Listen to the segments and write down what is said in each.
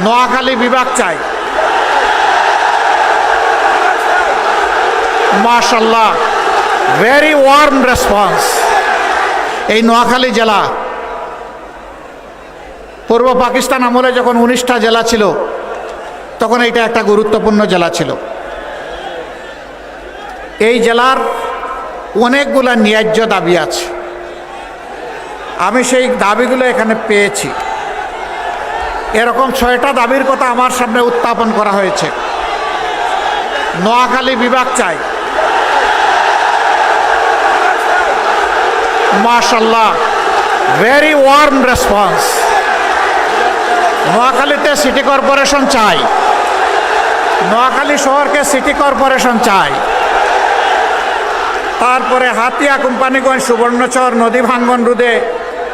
নোয়াখালী বিভাগ চাই। মাশাআল্লাহ, ভেরি ওয়ার্ম রেসপন্স। এই নোয়াখালী জেলা পূর্ব পাকিস্তান আমলে যখন 19টা জেলা ছিল তখন এটা একটা গুরুত্বপূর্ণ জেলা ছিল। এই জেলার অনেকগুলা ন্যায্য দাবি আছে, আমি সেই দাবিগুলো এখানে পেয়েছি। এরকম 6টা দাবির কথা আমার সামনে উত্থাপন করা হয়েছে। নোয়াখালী বিভাগ চাই। মাশাআল্লাহ, ভেরি ওয়ার্ম রেসপন্স। নোয়াখালীতে সিটি কর্পোরেশন চাই, নোয়াখালী শহরকে সিটি কর্পোরেশন চাই। তারপরে হাতিয়া, কোম্পানিগঞ্জ, সুবর্ণচর নদী ভাঙ্গন রোধে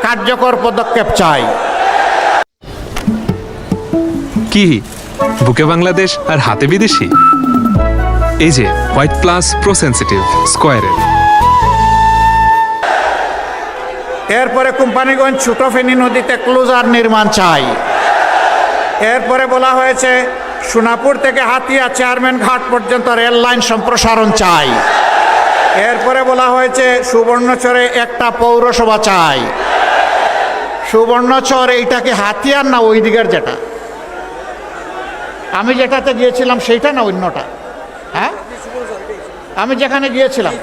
কার্যকর পদক্ষেপ চাই। কি বুকে বাংলাদেশ আর হাতে বিদেশি? এই যে হোয়াইট প্লাস প্রো সেনসিটিভ স্কয়ারের। এরপরে কোম্পানিগঞ্জ ছোট ফেনী নদীতে ক্লোজার নির্মাণ চাই। এরপরে বলা হয়েছে সোনাপুর থেকে হাতিয়া চেয়ারম্যান ঘাট পর্যন্ত রেল লাইন সম্প্রসারণ চাই। এরপরে বলা হয়েছে সুবর্ণচরে একটা পৌরসভা চাই। সুবর্ণচর এইটাকে হাতিয়ার না ওই দিকের যেটা আমি যেটাতে গিয়েছিলাম সেইটা না অন্যটা? হ্যাঁ, আমি যেখানে গিয়েছিলাম,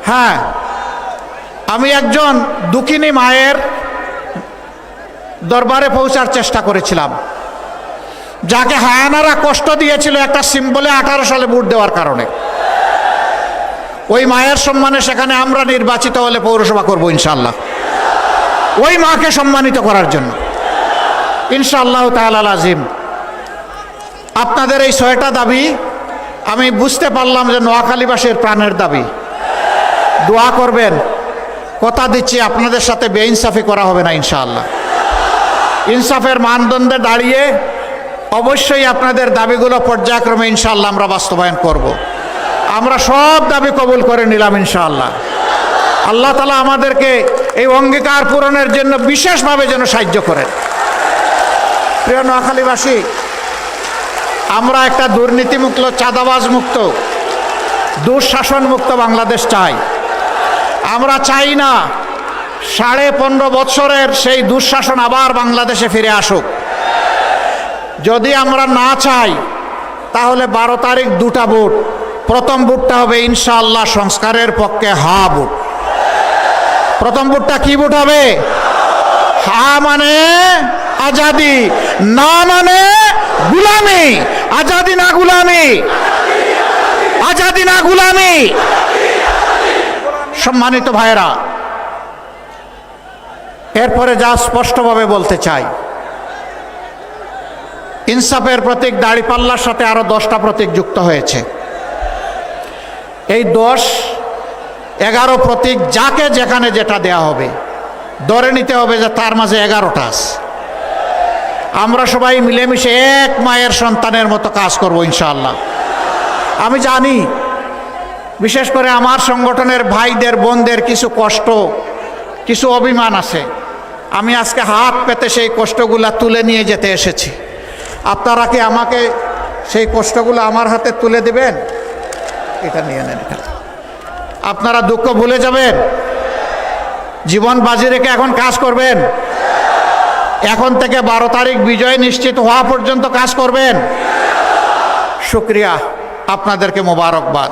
হ্যাঁ, আমি একজন দুঃখিনী মায়ের দরবারে পৌঁছার চেষ্টা করেছিলাম, যাকে হায়ানারা কষ্ট দিয়েছিল একটা সিম্বলে 18 সালে ভোট দেওয়ার কারণে। ওই মায়ের সম্মানে সেখানে আমরা নির্বাচিত হলে পৌরসভা করব ইনশাআল্লাহ, ওই মাকে সম্মানিত করার জন্য ইনশাআল্লাহ তাআলা আজিম। আপনাদের এই 6টা দাবি আমি বুঝতে পারলাম যে নোয়াখালীবাসীর প্রাণের দাবি। দোয়া করবেন, কথা দিচ্ছি আপনাদের সাথে বেইনসাফি করা হবে না ইনশাআল্লাহ। ইনসাফের মানদণ্ডে দাঁড়িয়ে অবশ্যই আপনাদের দাবিগুলো পর্যায়ক্রমে ইনশাআল্লাহ আমরা বাস্তবায়ন করব। আমরা সব দাবি কবুল করে নিলাম ইনশাআল্লাহ। আল্লাহ তাআলা আমাদেরকে এই অঙ্গীকার পূরণের জন্য বিশেষভাবে যেন সাহায্য করেন। প্রিয় নোয়াখালীবাসী, আমরা একটা দুর্নীতিমুক্ত, চাঁদাবাজ মুক্ত, দুঃশাসন মুক্ত বাংলাদেশ চাই। আমরা চাই না 15.5 বছরের সেই দুঃশাসন আবার বাংলাদেশে ফিরে আসুক। যদি আমরা না চাই তাহলে 12 তারিখ 2টা ভোট। প্রথম ভোটটা হবে ইনশাআল্লাহ সংস্কারের পক্ষে হা ভোট। প্রথম ভোটটা কি ভোট হবে? হা মানে আজাদি, না মানে গুলামি। আজাদি না গুলামি, আজাদি না গুলামি। সম্মানিত ভাইরা, এরপরে যা স্পষ্টভাবে বলতে চাই, ইনসাফের প্রতীক দাড়িপাল্লার সাথে আরো 10টা প্রতীক যুক্ত হয়েছে। এই 10-11 প্রতীক যাকে যেখানে যেটা দেয়া হবে ধরে নিতে হবে যে তার মাঝে 11টা আছে। আমরা সবাই মিলেমিশে এক মায়ের সন্তানের মতো কাজ করব ইনশাআল্লাহ। আমি জানি বিশেষ করে আমার সংগঠনের ভাইদের বোনদের কিছু কষ্ট, কিছু অভিমান আছে। আমি আজকে হাত পেতে সেই কষ্টগুলা তুলে নিয়ে যেতে এসেছি। আপনারা কি আমাকে সেই কষ্টগুলো আমার হাতে তুলে দেবেন? এটা নিয়ে নেন। আপনারা দুঃখ ভুলে যাবেন, জীবন বাজি রেখে এখন কাজ করবেন। এখন থেকে 12 তারিখ বিজয় নিশ্চিত হওয়া পর্যন্ত কাজ করবেন। শুকরিয়া, আপনাদেরকে মোবারকবাদ।